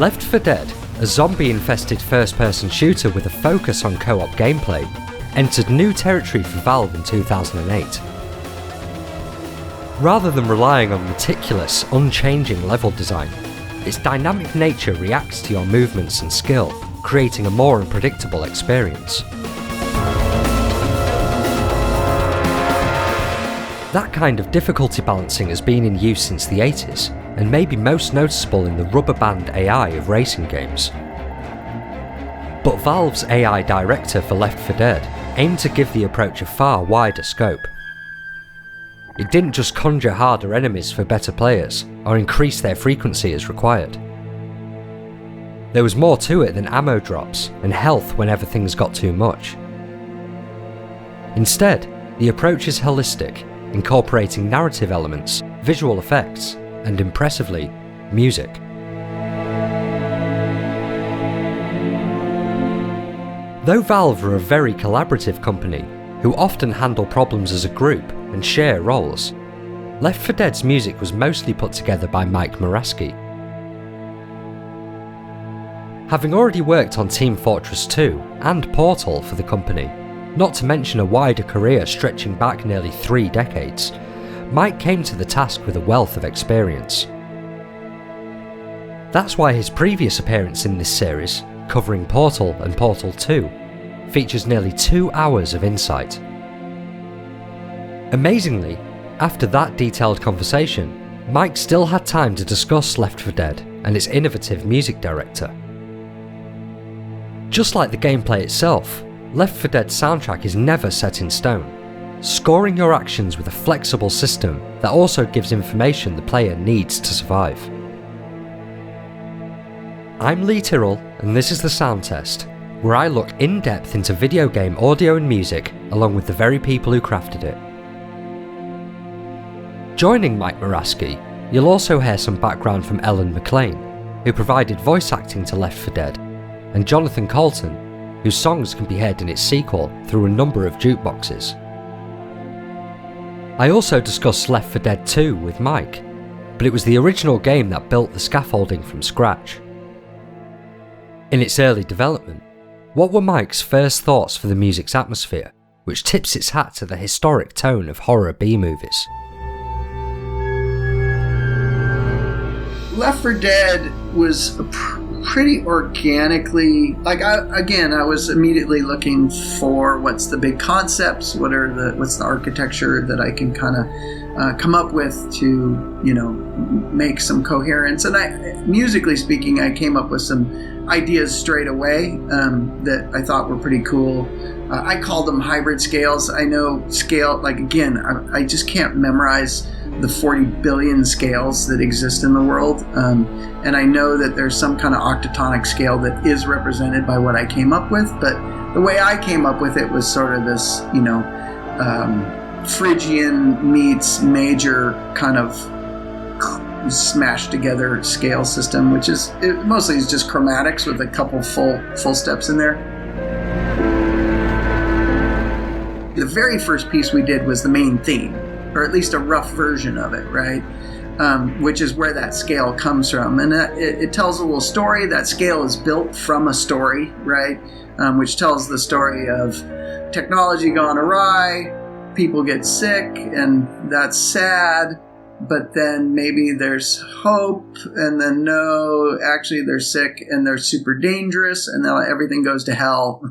Left 4 Dead, a zombie-infested first-person shooter with a focus on co-op gameplay, entered new territory for Valve in 2008. Rather than relying on meticulous, unchanging level design, its dynamic nature reacts to your movements and skill, creating a more unpredictable experience. That kind of difficulty balancing has been in use since the 80s, and may be most noticeable in the rubber band AI of racing games. But Valve's AI director for Left 4 Dead aimed to give the approach a far wider scope. It didn't just conjure harder enemies for better players, or increase their frequency as required. There was more to it than ammo drops and health whenever things got too much. Instead, the approach is holistic, incorporating narrative elements, visual effects, and impressively, music. Though Valve are a very collaborative company, who often handle problems as a group and share roles, Left 4 Dead's music was mostly put together by Mike Morasky. Having already worked on Team Fortress 2 and Portal for the company, not to mention a wider career stretching back nearly 3 decades, Mike came to the task with a wealth of experience. That's why his previous appearance in this series, covering Portal and Portal 2, features nearly 2 hours of insight. Amazingly, after that detailed conversation, Mike still had time to discuss Left 4 Dead and its innovative music director. Just like the gameplay itself, Left 4 Dead's soundtrack is never set in stone, scoring your actions with a flexible system that also gives information the player needs to survive. I'm Lee Tyrrell, and this is the Sound Test, where I look in depth into video game audio and music along with the very people who crafted it. Joining Mike Morasky, you'll also hear some background from McLain, who provided voice acting to Left 4 Dead, and Jonathan Coulton, whose songs can be heard in its sequel through a number of jukeboxes. I also discussed Left 4 Dead 2 with Mike, but it was the original game that built the scaffolding from scratch. In its early development, what were Mike's first thoughts for the music's atmosphere, which tips its hat to the historic tone of horror B-movies? Left 4 Dead was pretty organically, I was immediately looking for what's the big concepts, what's the architecture that I can kind of come up with to, make some coherence. And musically speaking, I came up with some ideas straight away that I thought were pretty cool. I called them hybrid scales. I know scale, I just can't memorize the 40 billion scales that exist in the world. And I know that there's some kind of octatonic scale that is represented by what I came up with, but the way I came up with it was sort of this, Phrygian meets major kind of smashed together scale system, which is mostly is just chromatics with a couple full steps in there. The very first piece we did was the main theme, or at least a rough version of it, right? Which is where that scale comes from. And it tells a little story. That scale is built from a story, right? Which tells the story of technology gone awry, people get sick, and that's sad, but then maybe there's hope, and then no, actually they're sick and they're super dangerous, and then everything goes to hell.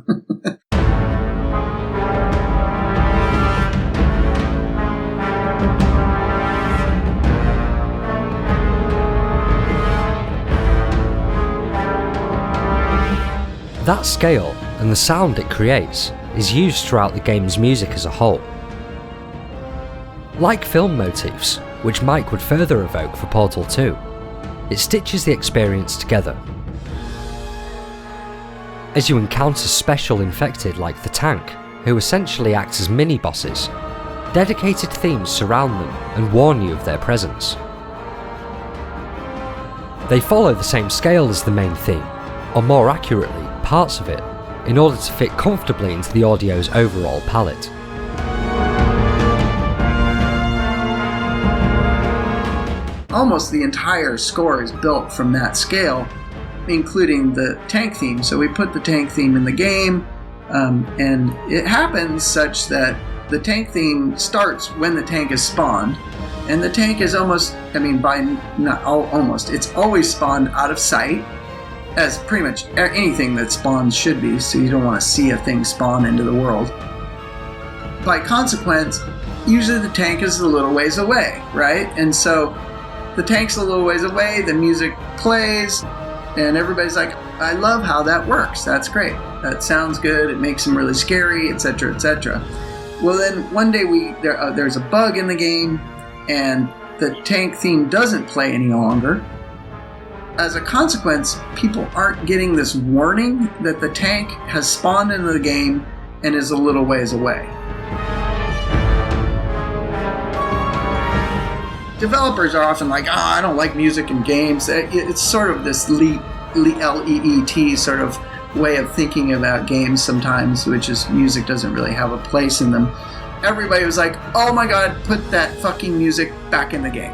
That scale, and the sound it creates, is used throughout the game's music as a whole. Like film motifs, which Mike would further evoke for Portal 2, it stitches the experience together. As you encounter special infected like the tank, who essentially act as mini-bosses, dedicated themes surround them and warn you of their presence. They follow the same scale as the main theme, or more accurately, parts of it, in order to fit comfortably into the audio's overall palette. Almost the entire score is built from that scale. including the tank theme. So we put the tank theme in the game, and it happens such that the tank theme starts when the tank is spawned, and the tank is almost, it's always spawned out of sight, as pretty much anything that spawns should be, so you don't want to see a thing spawn into the world. By consequence, usually the tank is a little ways away, right? And so the tank's a little ways away, the music plays, and everybody's like, I love how that works. That's great. That sounds good. It makes them really scary, etc., etc. Well, then one day there's a bug in the game, and the tank theme doesn't play any longer. As a consequence, people aren't getting this warning that the tank has spawned into the game and is a little ways away. Developers are often like, I don't like music in games. It's sort of this LEET sort of way of thinking about games sometimes, which is music doesn't really have a place in them. Everybody was like, oh my god, put that fucking music back in the game.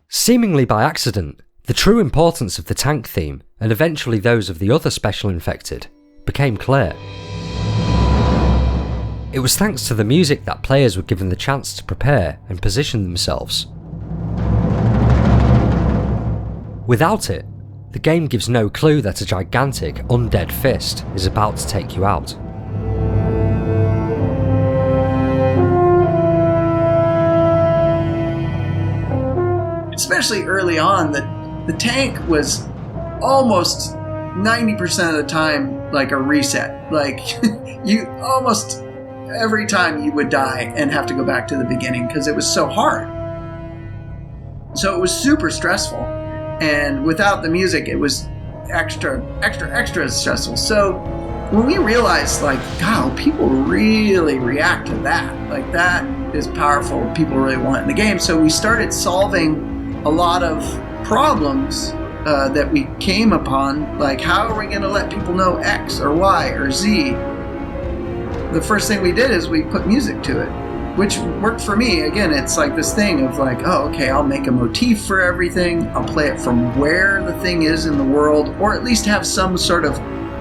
Seemingly by accident, the true importance of the tank theme, and eventually those of the other special infected, became clear. It was thanks to the music that players were given the chance to prepare and position themselves. Without it, the game gives no clue that a gigantic, undead fist is about to take you out. Especially early on, the tank was almost 90% of the time like a reset. Like, you almost every time you would die and have to go back to the beginning because it was so hard. So it was super stressful. And without the music, it was extra stressful. So when we realized, like, God, people really react to that. Like, that is powerful. People really want it in the game. So we started solving a lot of problems that we came upon. Like, how are we going to let people know X or Y or Z? The first thing we did is we put music to it, which worked for me. Again, it's like this thing of like, oh, okay, I'll make a motif for everything. I'll play it from where the thing is in the world, or at least have some sort of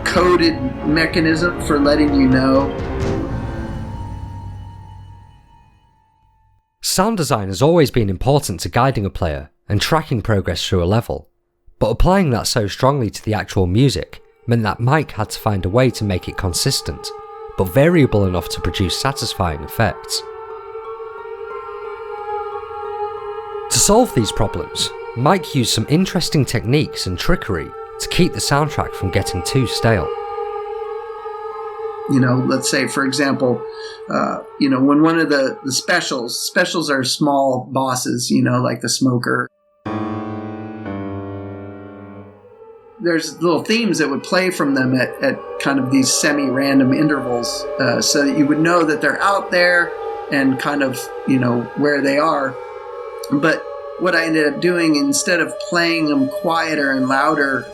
coded mechanism for letting you know. Sound design has always been important to guiding a player and tracking progress through a level, but applying that so strongly to the actual music meant that Mike had to find a way to make it consistent, but variable enough to produce satisfying effects. To solve these problems, Mike used some interesting techniques and trickery to keep the soundtrack from getting too stale. You know, let's say, for example, when one of the specials are small bosses, like the smoker. There's little themes that would play from them at kind of these semi-random intervals, so that you would know that they're out there and kind of, where they are. But what I ended up doing, instead of playing them quieter and louder,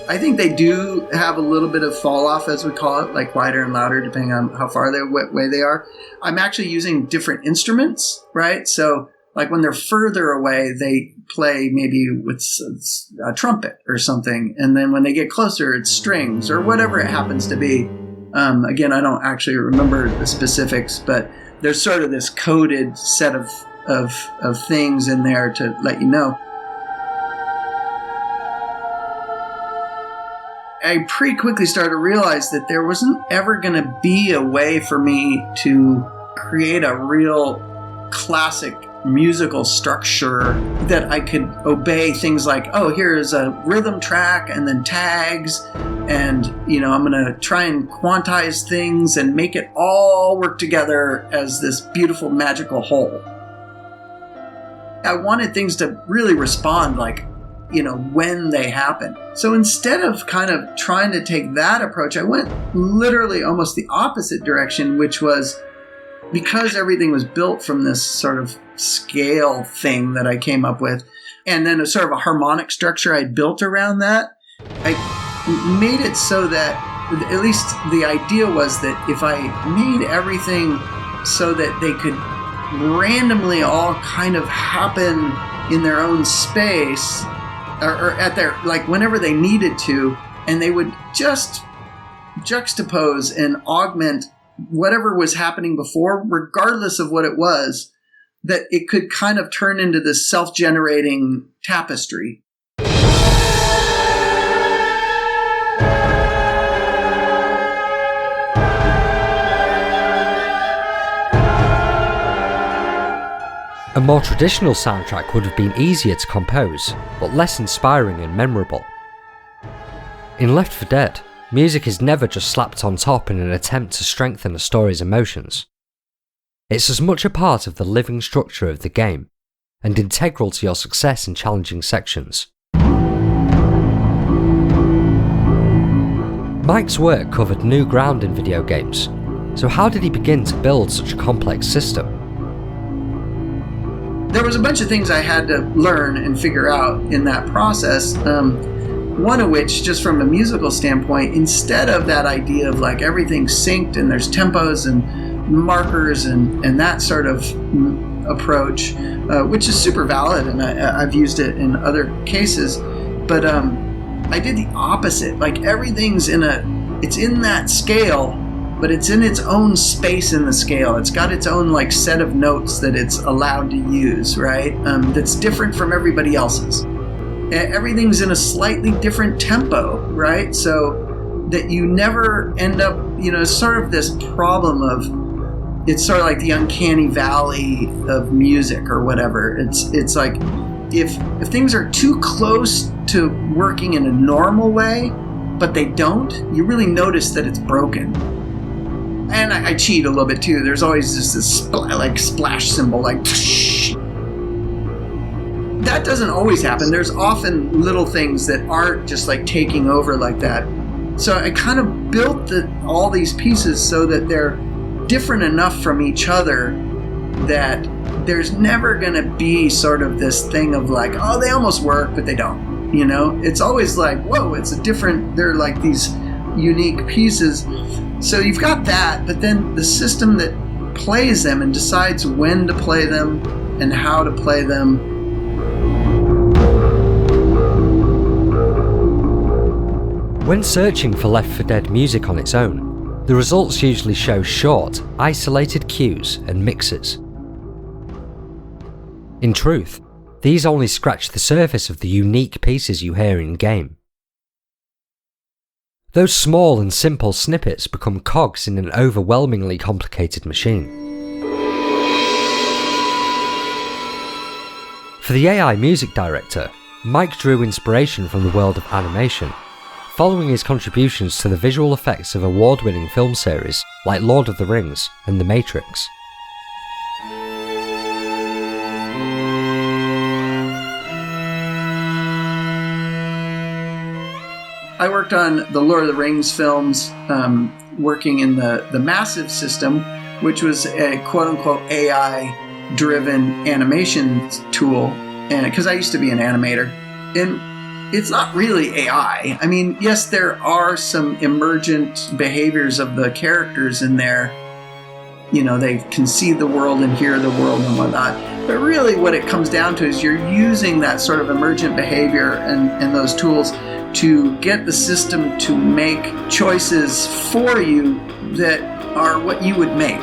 I think they do have a little bit of fall off, as we call it, like quieter and louder, depending on how far away they are. I'm actually using different instruments, right? So like when they're further away, they play maybe with a trumpet or something. And then when they get closer, it's strings or whatever it happens to be. Again, I don't actually remember the specifics, but there's sort of this coded set of things in there to let you know. I pretty quickly started to realize that there wasn't ever going to be a way for me to create a real classic musical structure that I could obey things like, oh, here is a rhythm track and then tags, and I'm going to try and quantize things and make it all work together as this beautiful magical whole. I wanted things to really respond like, when they happen. So instead of kind of trying to take that approach, I went literally almost the opposite direction, which was, because everything was built from this sort of scale thing that I came up with, and then a sort of a harmonic structure I built around that, I made it so that, at least the idea was that if I made everything so that they could randomly all kind of happen in their own space, or at their, like, whenever they needed to, and they would just juxtapose and augment whatever was happening before, regardless of what it was, that it could kind of turn into this self-generating tapestry. A more traditional soundtrack would have been easier to compose, but less inspiring and memorable. In Left 4 Dead, music is never just slapped on top in an attempt to strengthen a story's emotions. It's as much a part of the living structure of the game, and integral to your success in challenging sections. Mike's work covered new ground in video games, so how did he begin to build such a complex system? There was a bunch of things I had to learn and figure out in that process. One of which, just from a musical standpoint, instead of that idea of like everything's synced and there's tempos and markers and that sort of approach, which is super valid, and I've used it in other cases, but I did the opposite. Like everything's it's in that scale, but it's in its own space in the scale. It's got its own like set of notes that it's allowed to use, right? That's different from everybody else's. Everything's in a slightly different tempo, right? So that you never end up, sort of this problem of, it's sort of like the uncanny valley of music or whatever. It's like if things are too close to working in a normal way, but they don't, you really notice that it's broken. And I cheat a little bit too. There's always just this splash symbol, like that doesn't always happen. There's often little things that aren't just like taking over like that. So I kind of built all these pieces so that they're different enough from each other that there's never going to be sort of this thing of like, oh, they almost work, but they don't. It's always like, whoa, they're like these unique pieces. So you've got that, but then the system that plays them and decides when to play them and how to play them. When searching for Left 4 Dead music on its own, the results usually show short, isolated cues and mixes. In truth, these only scratch the surface of the unique pieces you hear in-game. Those small and simple snippets become cogs in an overwhelmingly complicated machine. For the AI music director, Mike drew inspiration from the world of animation, following his contributions to the visual effects of award-winning film series like Lord of the Rings and The Matrix. I worked on the Lord of the Rings films, working in the Massive system, which was a quote-unquote AI-driven animation tool, and because I used to be an animator. And it's not really AI. I mean, yes, there are some emergent behaviors of the characters in there. They can see the world and hear the world and whatnot. But really what it comes down to is you're using that sort of emergent behavior and those tools to get the system to make choices for you that are what you would make.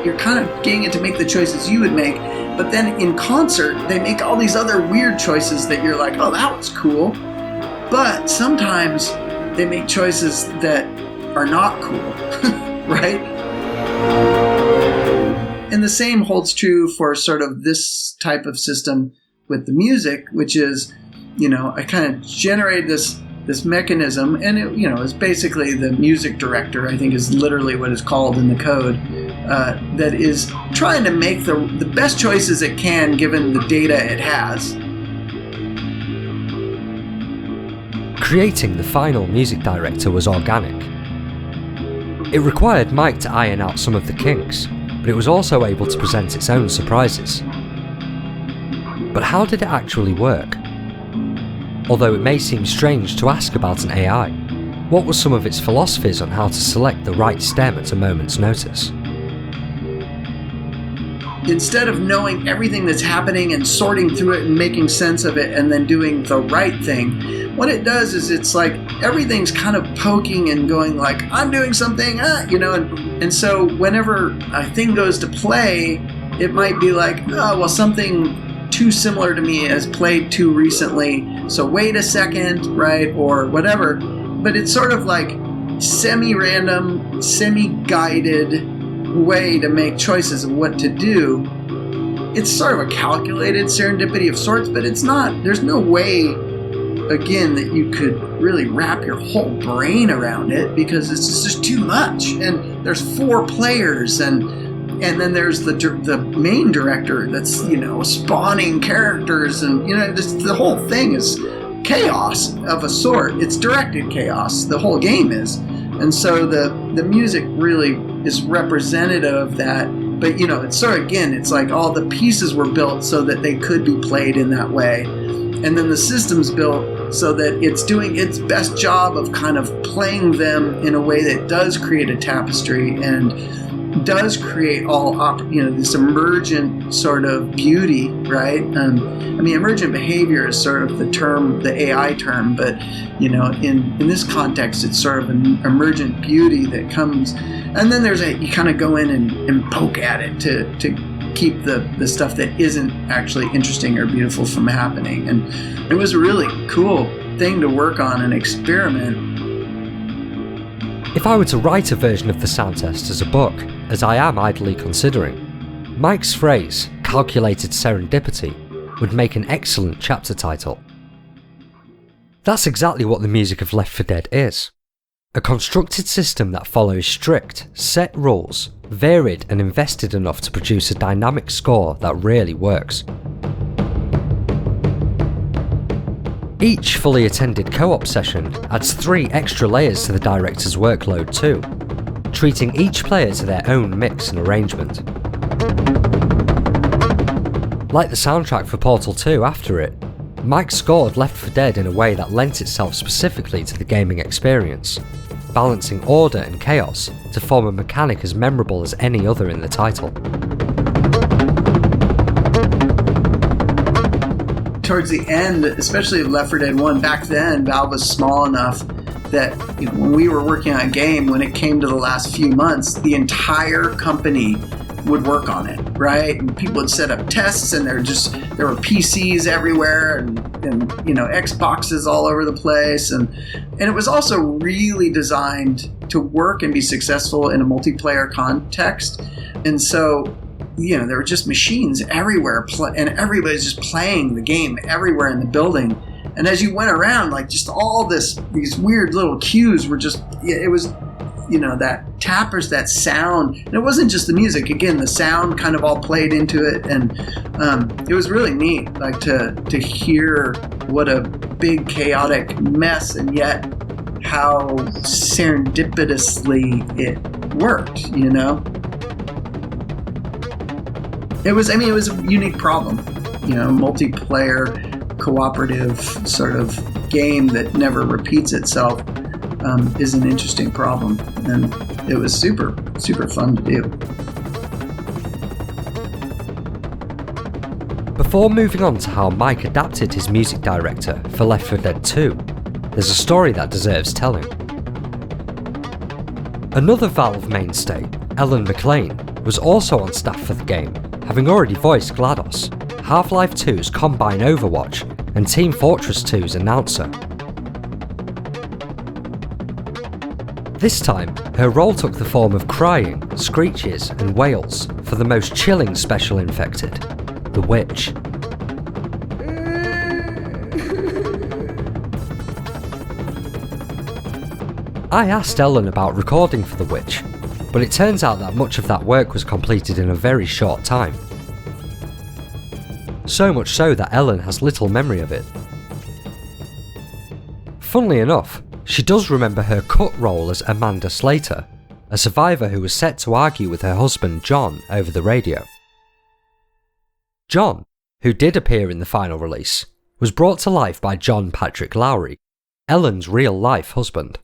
You're kind of getting it to make the choices you would make, but then in concert, they make all these other weird choices that you're like, oh, that was cool. But sometimes they make choices that are not cool, right? And the same holds true for sort of this type of system with the music, which is, I kind of generated this mechanism, and it, is basically the music director, I think is literally what is called in the code, that is trying to make the best choices it can given the data it has. Creating the final music director was organic. It required Mike to iron out some of the kinks, but it was also able to present its own surprises. But how did it actually work? Although it may seem strange to ask about an AI, what were some of its philosophies on how to select the right stem at a moment's notice? instead of knowing everything that's happening and sorting through it and making sense of it and then doing the right thing, what it does is it's like everything's kind of poking and going like, I'm doing something, and so whenever a thing goes to play, it might be like, oh, well, something too similar to me has played too recently, so wait a second, right, or whatever. But it's sort of like semi-random, semi-guided way to make choices of what to do. It's sort of a calculated serendipity of sorts, but it's not, there's no way, again, that you could really wrap your whole brain around it, because it's just too much. And there's 4 players, and then there's the main director that's, spawning characters, and, the whole thing is chaos of a sort. It's directed chaos, the whole game is. And so the music really is representative of that. But, it's sort of, again, it's like all the pieces were built so that they could be played in that way. And then the system's built so that it's doing its best job of kind of playing them in a way that does create a tapestry and does create this emergent sort of beauty, right? Emergent behavior is sort of the term, the AI term, but, in this context, it's sort of an emergent beauty that comes, and then you kind of go in and poke at it to keep the stuff that isn't actually interesting or beautiful from happening. And it was a really cool thing to work on and experiment. If I were to write a version of the sound test as a book, as I am idly considering, Mike's phrase, calculated serendipity, would make an excellent chapter title. That's exactly what the music of Left 4 Dead is. A constructed system that follows strict, set rules, varied and invested enough to produce a dynamic score that really works. Each fully attended co-op session adds 3 extra layers to the director's workload too, treating each player to their own mix and arrangement. Like the soundtrack for Portal 2 after it, Mike scored Left 4 Dead in a way that lent itself specifically to the gaming experience, balancing order and chaos to form a mechanic as memorable as any other in the title. Towards the end, especially of Left 4 Dead 1, back then Valve was small enough that when we were working on a game, when it came to the last few months, the entire company would work on it, right? And people would set up tests, and there were PCs everywhere, and Xboxes all over the place, and it was also really designed to work and be successful in a multiplayer context. And so there were just machines everywhere, and everybody's just playing the game everywhere in the building. And as you went around, like just all these weird little cues were just, it was, that tappers, that sound. And it wasn't just the music. Again, the sound kind of all played into it. And it was really neat, like to hear what a big chaotic mess, and yet how serendipitously it worked, It was a unique problem, multiplayer, cooperative sort of game that never repeats itself is an interesting problem, and it was super, super fun to do. Before moving on to how Mike adapted his music director for Left 4 Dead 2, there's a story that deserves telling. Another Valve mainstay, McLain, was also on staff for the game, having already voiced GLaDOS, Half-Life 2's Combine Overwatch, and Team Fortress 2's announcer. This time, her role took the form of crying, screeches, and wails for the most chilling special infected, the Witch. I asked Ellen about recording for the Witch, but it turns out that much of that work was completed in a very short time. So much so that Ellen has little memory of it. Funnily enough, she does remember her cut role as Amanda Slater, a survivor who was set to argue with her husband John over the radio. John, who did appear in the final release, was brought to life by John Patrick Lowry, Ellen's real-life husband.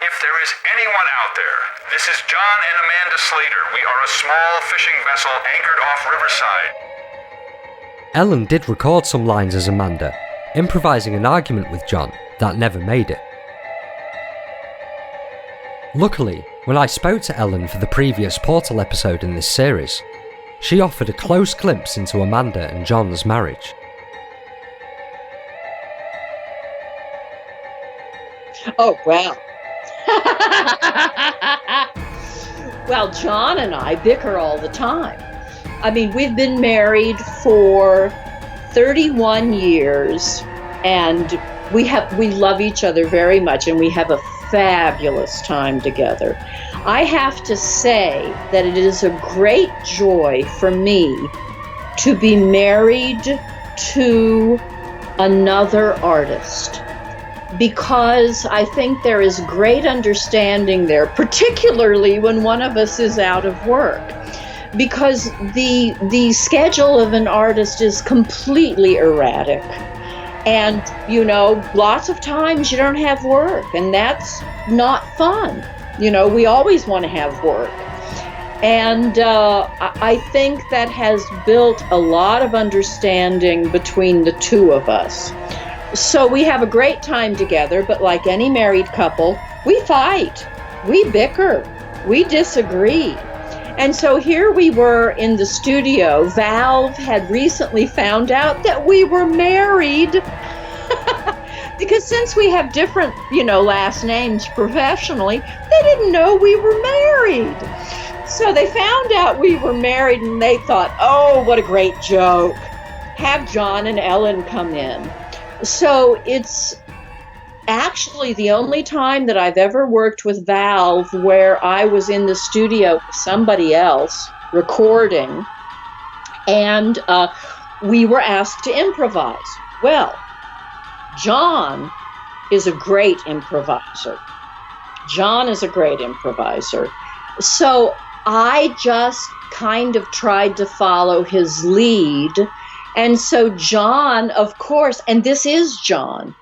If there is anyone out there, this This is John and Amanda Slater. We are a small fishing vessel anchored off Riverside. Ellen did record some lines as Amanda, improvising an argument with John that never made it. Luckily, when I spoke to Ellen for the previous Portal episode in this series, she offered a close glimpse into Amanda and John's marriage. Oh, well. Well, John and I bicker all the time. I mean, we've been married for 31 years, and we love each other very much, and we have a fabulous time together. I have to say that it is a great joy for me to be married to another artist, because I think there is great understanding there, particularly when one of us is out of work, because the schedule of an artist is completely erratic. And, you know, lots of times you don't have work, and that's not fun. You know, we always want to have work. And I think that has built a lot of understanding between the two of us. So we have a great time together, but like any married couple, we fight, we bicker, we disagree. And so here we were in the studio. Valve had recently found out that we were married. Because since we have different, last names professionally, they didn't know we were married. So they found out we were married and they thought, oh, what a great joke. Have John and Ellen come in. So it's actually the only time that I've ever worked with Valve where I was in the studio with somebody else recording, and we were asked to improvise. Well, John is a great improviser. So I just kind of tried to follow his lead. And so John, of course, and this is John.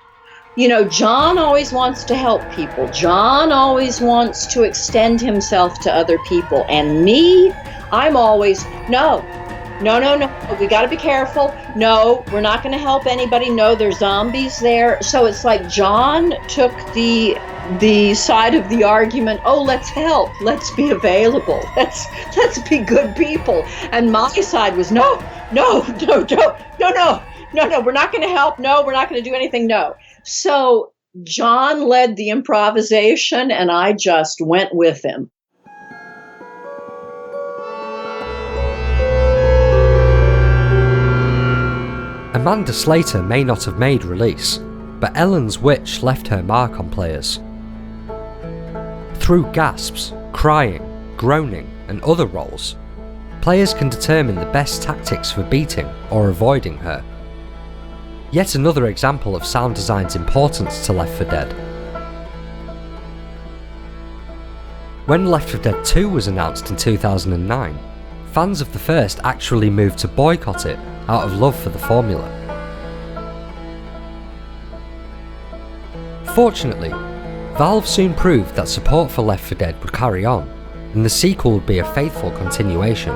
John always wants to help people. John always wants to extend himself to other people. And me, I'm always, no, we got to be careful. No, we're not going to help anybody. No, there's zombies there. So it's like John took the side of the argument. Oh, let's help. Let's be available. Let's be good people. And my side was no, we're not going to help. No, we're not going to do anything. No. So John led the improvisation, and I just went with him. Amanda Slater may not have made Release, but Ellen's witch left her mark on players. Through gasps, crying, groaning, and other roles, players can determine the best tactics for beating or avoiding her. Yet another example of sound design's importance to Left 4 Dead. When Left 4 Dead 2 was announced in 2009, fans of the first actually moved to boycott it out of love for the formula. Fortunately, Valve soon proved that support for Left 4 Dead would carry on, and the sequel would be a faithful continuation.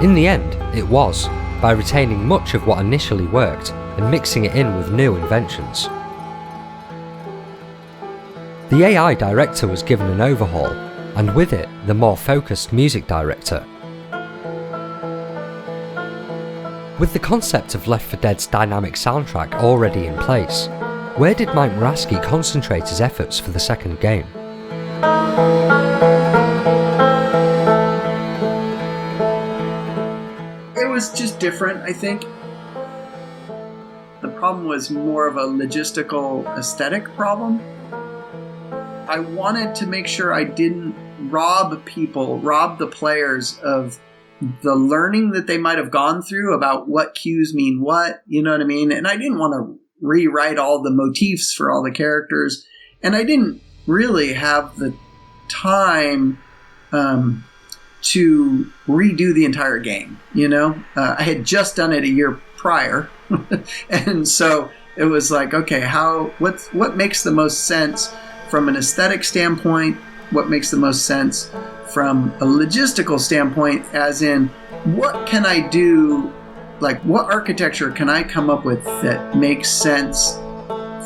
In the end, it was, by retaining much of what initially worked and mixing it in with new inventions. The AI director was given an overhaul, and with it, the more focused music director. With the concept of Left 4 Dead's dynamic soundtrack already in place, where did Mike Morasky concentrate his efforts for the second game? It was just different, I think. The problem was more of a logistical aesthetic problem. I wanted to make sure I didn't rob the players of the learning that they might have gone through about what cues mean what, you know what I mean? And I didn't want to rewrite all the motifs for all the characters. And I didn't really have the time to redo the entire game, I had just done it a year prior. And so it was like, okay, what makes the most sense from an aesthetic standpoint, what makes the most sense, from a logistical standpoint, as in what can I do, like what architecture can I come up with that makes sense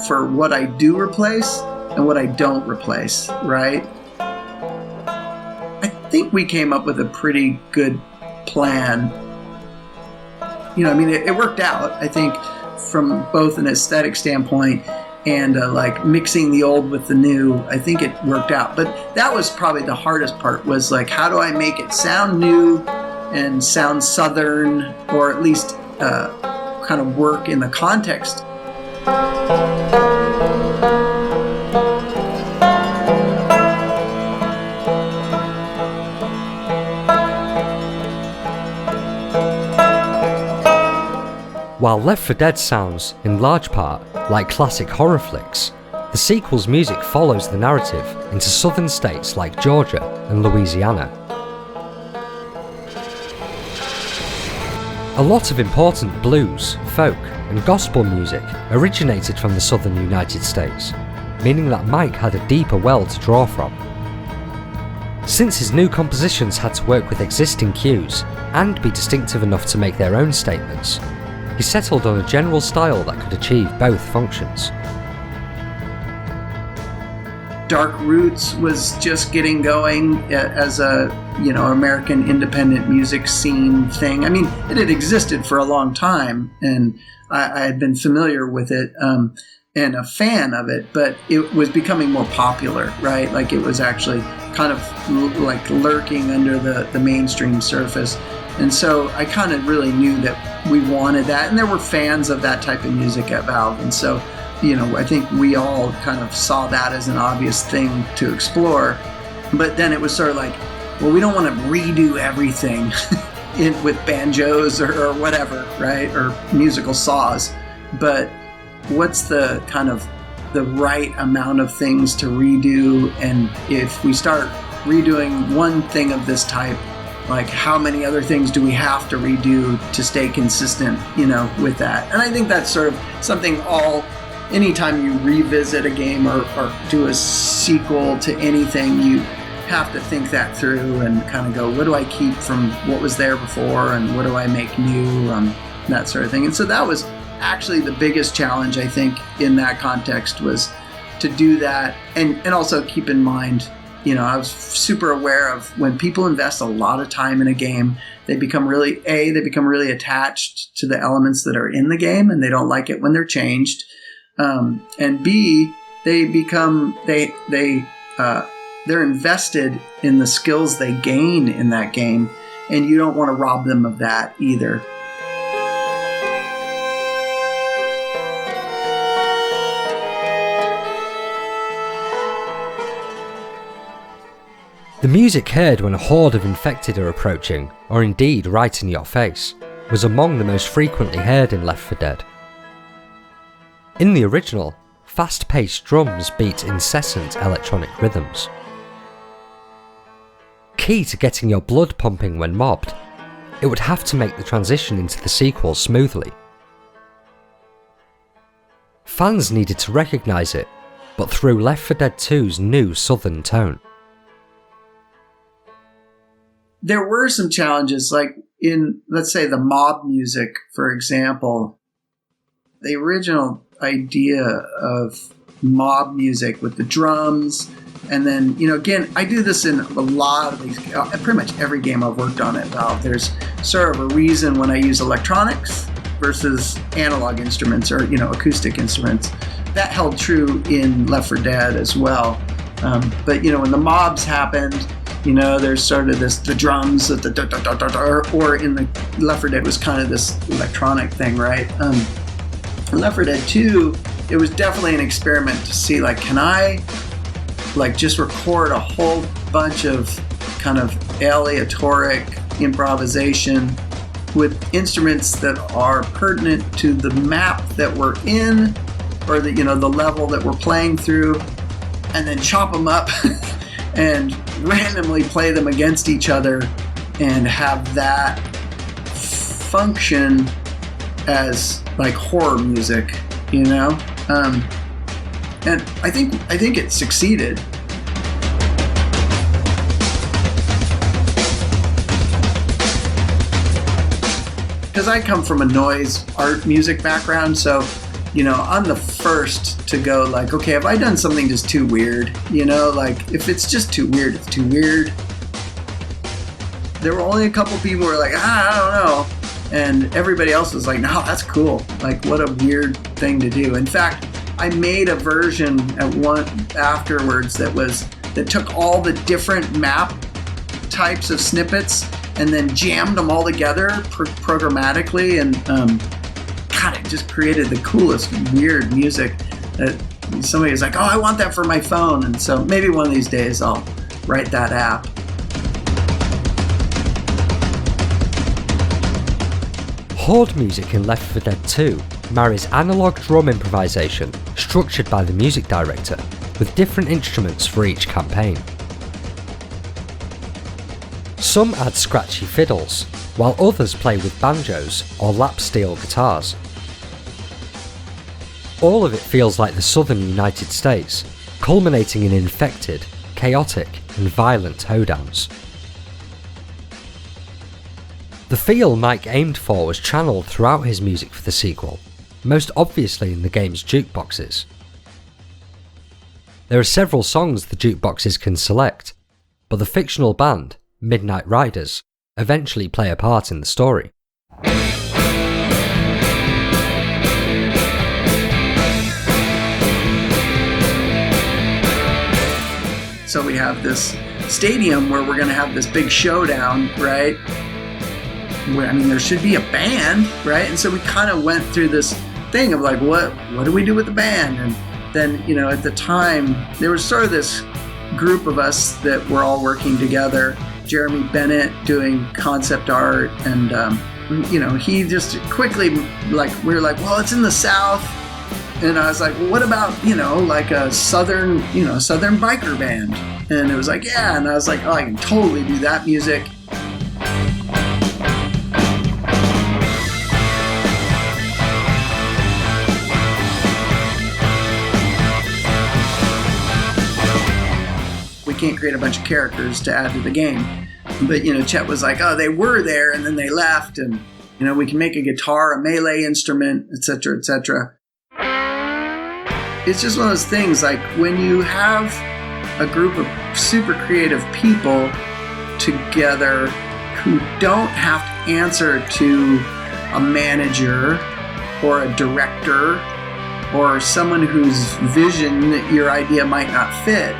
for what I do replace and what I don't replace, right? I think we came up with a pretty good plan. It worked out, I think, from both an aesthetic standpoint and like mixing the old with the new. I think it worked out. But that was probably the hardest part, was like, how do I make it sound new and sound Southern, or at least kind of work in the context. While Left 4 Dead sounds, in large part, like classic horror flicks, the sequel's music follows the narrative into southern states like Georgia and Louisiana. A lot of important blues, folk, and gospel music originated from the southern United States, meaning that Mike had a deeper well to draw from. Since his new compositions had to work with existing cues and be distinctive enough to make their own statements, he settled on a general style that could achieve both functions. Dark Roots was just getting going as a, American independent music scene thing. I mean, it had existed for a long time, and I had been familiar with it and a fan of it, but it was becoming more popular, right? Like, it was actually kind of like lurking under the mainstream surface. And so I kind of really knew that we wanted that, and there were fans of that type of music at Valve. And so, I think we all kind of saw that as an obvious thing to explore. But then it was sort of like, well, we don't want to redo everything with banjos or whatever, right? Or musical saws. But what's the kind of the right amount of things to redo? And if we start redoing one thing of this type, like, how many other things do we have to redo to stay consistent, with that? And I think that's sort of something anytime you revisit a game or do a sequel to anything, you have to think that through and kind of go, what do I keep from what was there before, and what do I make new, that sort of thing. And so that was actually the biggest challenge, I think, in that context, was to do that. And also keep in mind, I was super aware of when people invest a lot of time in a game, they become really attached to the elements that are in the game, and they don't like it when they're changed. And B, they're invested in the skills they gain in that game, and you don't want to rob them of that either. The music heard when a horde of infected are approaching, or indeed right in your face, was among the most frequently heard in Left 4 Dead. In the original, fast-paced drums beat incessant electronic rhythms. Key to getting your blood pumping when mobbed, it would have to make the transition into the sequel smoothly. Fans needed to recognise it, but through Left 4 Dead 2's new southern tone. There were some challenges, like in, let's say, the mob music, for example. The original idea of mob music with the drums, and then, again, I do this in a lot of these, pretty much every game I've worked on at Valve. There's sort of a reason when I use electronics versus analog instruments or, acoustic instruments. That held true in Left 4 Dead as well. But, when the mobs happened, there's sort of the drums, or in the Left 4 Dead was kind of this electronic thing, right? Left 4 Dead 2, it was definitely an experiment to see, like, can I, like, just record a whole bunch of kind of aleatoric improvisation with instruments that are pertinent to the map that we're in, or the level that we're playing through, and then chop them up and randomly play them against each other and have that function as like horror music, and And I think it succeeded. Because I come from a noise art music background, so I'm the first to go like, okay, have I done something just too weird? Like if it's just too weird, it's too weird. There were only a couple people who were like, I don't know. And everybody else was like, no, that's cool. Like, what a weird thing to do. In fact, I made a version afterwards that took all the different map types of snippets and then jammed them all together programmatically, and God, it just created the coolest weird music that somebody was like, oh, I want that for my phone. And so maybe one of these days I'll write that app. Horde music in Left 4 Dead 2 marries analog drum improvisation structured by the music director with different instruments for each campaign. Some add scratchy fiddles, while others play with banjos or lap steel guitars. All of it feels like the southern United States, culminating in infected, chaotic and violent hoedowns. The feel Mike aimed for was channeled throughout his music for the sequel, most obviously in the game's jukeboxes. There are several songs the jukeboxes can select, but the fictional band, Midnight Riders, eventually play a part in the story. So we have this stadium where we're going to have this big showdown, right? There should be a band, right? And so we kind of went through this thing of like, what do we do with the band? And then, at the time, there was sort of this group of us that were all working together. Jeremy Bennett doing concept art, and he just quickly, like, we were like, well, it's in the South. And I was like, well, what about, like a southern biker band? And it was like, yeah. And I was like, oh, I can totally do that music. We can't create a bunch of characters to add to the game. But, Chet was like, oh, they were there and then they left. And, we can make a guitar, a melee instrument, etc., etc. It's just one of those things, like when you have a group of super creative people together who don't have to answer to a manager or a director or someone whose vision your idea might not fit,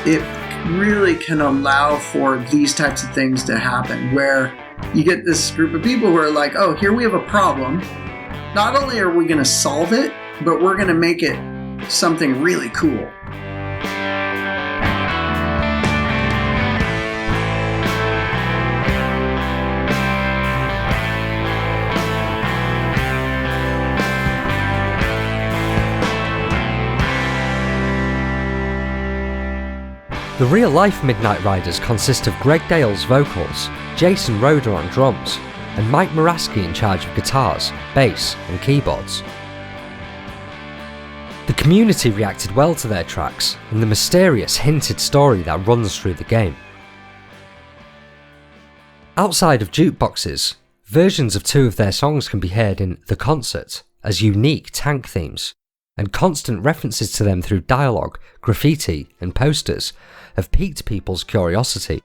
it really can allow for these types of things to happen, where you get this group of people who are like, oh, here we have a problem. Not only are we going to solve it, but we're going to make it something really cool. The real-life Midnight Riders consist of Greg Dale's vocals, Jason Roeder on drums, and Mike Morasky in charge of guitars, bass, and keyboards. The community reacted well to their tracks and the mysterious hinted story that runs through the game. Outside of jukeboxes, versions of 2 of their songs can be heard in The Concert as unique tank themes, and constant references to them through dialogue, graffiti, and posters have piqued people's curiosity.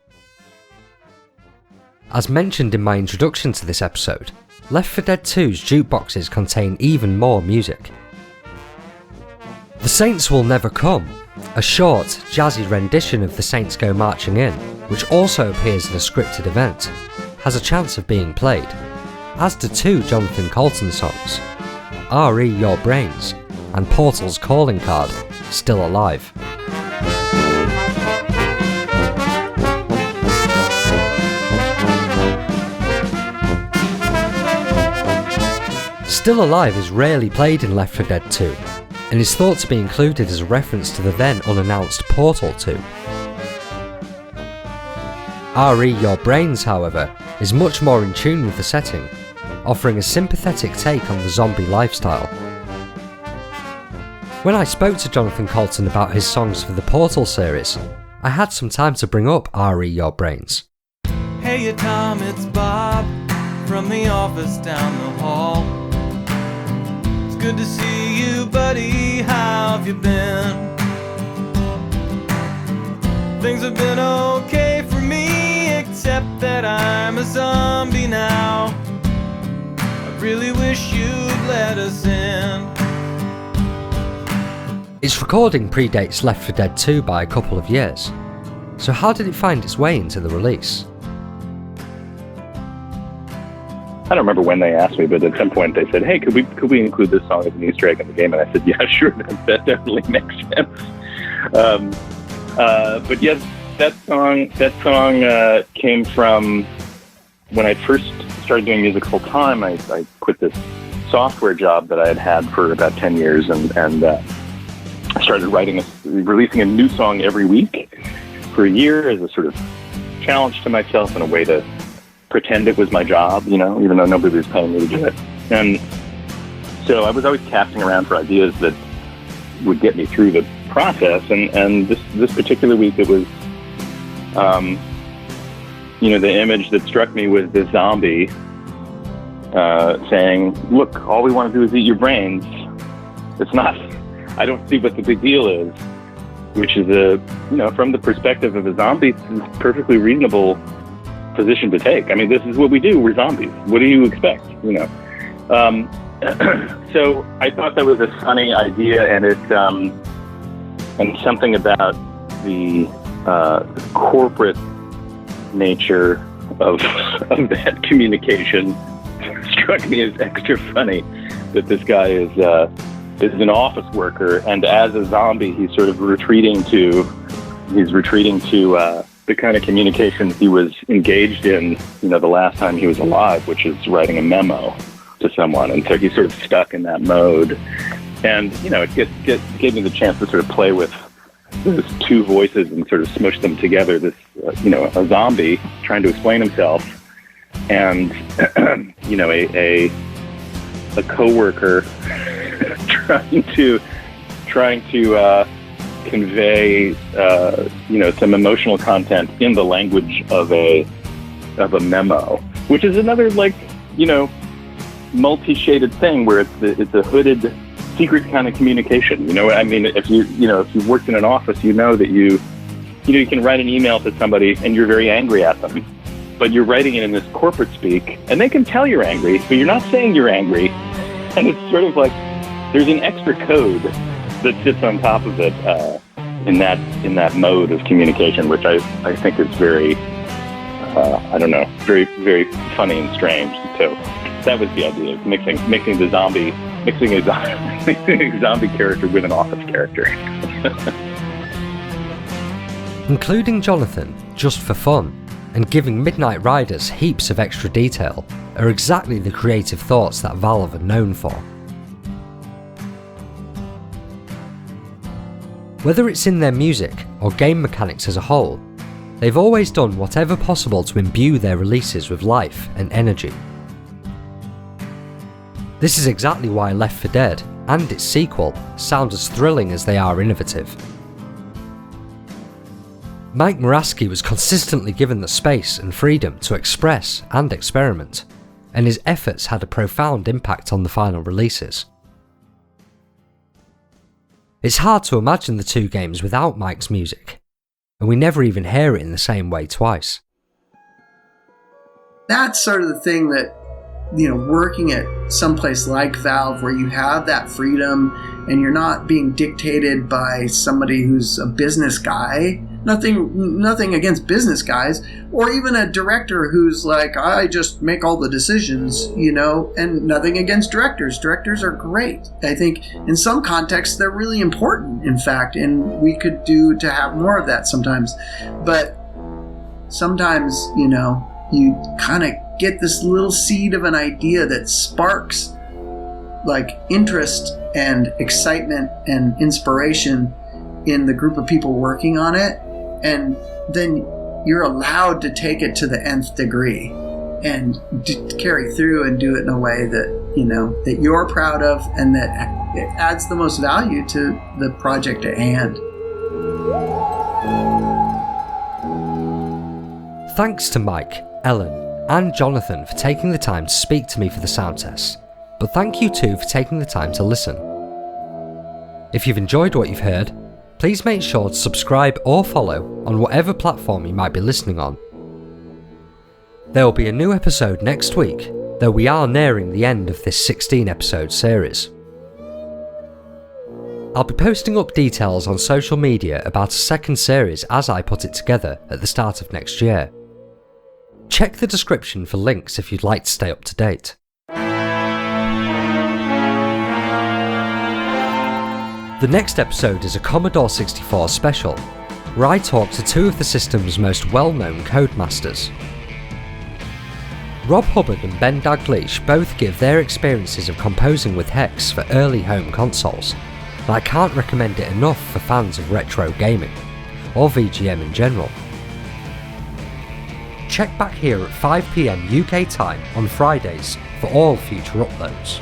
As mentioned in my introduction to this episode, Left 4 Dead 2's jukeboxes contain even more music. The Saints Will Never Come, a short, jazzy rendition of The Saints Go Marching In, which also appears in a scripted event, has a chance of being played, as do 2 Jonathan Coulton songs, R.E. Your Brains, and Portal's calling card, Still Alive. Still Alive is rarely played in Left 4 Dead 2, and is thought to be included as a reference to the then unannounced Portal 2. R.E. Your Brains, however, is much more in tune with the setting, offering a sympathetic take on the zombie lifestyle. When I spoke to Jonathan Coulton about his songs for the Portal series, I had some time to bring up RE Your Brains. Hey Tom, it's Bob from the office down the hall. It's good to see you, buddy. How have you been? Things have been okay for me, except that I'm a zombie now. I really wish you'd let us in. Its recording predates Left 4 Dead 2 by a couple of years, so how did it find its way into the release? I don't remember when they asked me, but at some point they said, "Hey, could we include this song as an Easter egg in the game?" And I said, "Yeah, sure, that definitely makes sense." But yes, that song came from when I first started doing music full time. I quit this software job that I had had for about 10 years, and I started releasing a new song every week for a year as a sort of challenge to myself and a way to pretend it was my job, even though nobody was paying me to do it. And so I was always casting around for ideas that would get me through the process. And this particular week, it was, the image that struck me was this zombie saying, "Look, all we want to do is eat your brains. It's not, I don't see what the big deal is," which is from the perspective of a zombie, it's a perfectly reasonable position to take. I mean, this is what we do. We're zombies. What do you expect? So I thought that was a funny idea, and and something about the corporate nature of that communication struck me as extra funny. That this guy is an office worker, and as a zombie, he's sort of retreating to the kind of communications he was engaged in, the last time he was alive, which is writing a memo to someone. And so he's sort of stuck in that mode. And, it gave me the chance to sort of play with those two voices and sort of smush them together. This, a zombie trying to explain himself, and, a coworker trying to convey some emotional content in the language of a memo, which is another multi-shaded thing where it's a hooded secret kind of communication. I mean, if you've worked in an office, that you can write an email to somebody and you're very angry at them, but you're writing it in this corporate speak, and they can tell you're angry, but you're not saying you're angry, and it's sort of like there's an extra code that sits on top of it in that mode of communication, which I think is very, very, very funny and strange. So that was the idea of mixing a zombie character with an office character. Including Jonathan just for fun and giving Midnight Riders heaps of extra detail are exactly the creative thoughts that Valve are known for. Whether it's in their music or game mechanics as a whole, they've always done whatever possible to imbue their releases with life and energy. This is exactly why Left 4 Dead and its sequel sound as thrilling as they are innovative. Mike Morasky was consistently given the space and freedom to express and experiment, and his efforts had a profound impact on the final releases. It's hard to imagine the two games without Mike's music, and we never even hear it in the same way twice. That's sort of the thing that, working at someplace like Valve where you have that freedom and you're not being dictated by somebody who's a business guy. Nothing against business guys, or even a director who's like, I just make all the decisions, and nothing against directors. Directors are great. I think in some contexts they're really important, in fact, and we could do to have more of that sometimes. But sometimes, you kind of get this little seed of an idea that sparks interest and excitement and inspiration in the group of people working on it. And then you're allowed to take it to the nth degree and carry through and do it in a way that, that you're proud of and that it adds the most value to the project at hand. Thanks to Mike, Ellen, and Jonathan for taking the time to speak to me for the sound test, but thank you too for taking the time to listen. If you've enjoyed what you've heard, please make sure to subscribe or follow on whatever platform you might be listening on. There will be a new episode next week, though we are nearing the end of this 16-episode series. I'll be posting up details on social media about a second series as I put it together at the start of next year. Check the description for links if you'd like to stay up to date. The next episode is a Commodore 64 special, where I talk to two of the system's most well-known codemasters. Rob Hubbard and Ben Dalgleish both give their experiences of composing with Hex for early home consoles, and I can't recommend it enough for fans of retro gaming, or VGM in general. Check back here at 5 PM UK time on Fridays for all future uploads.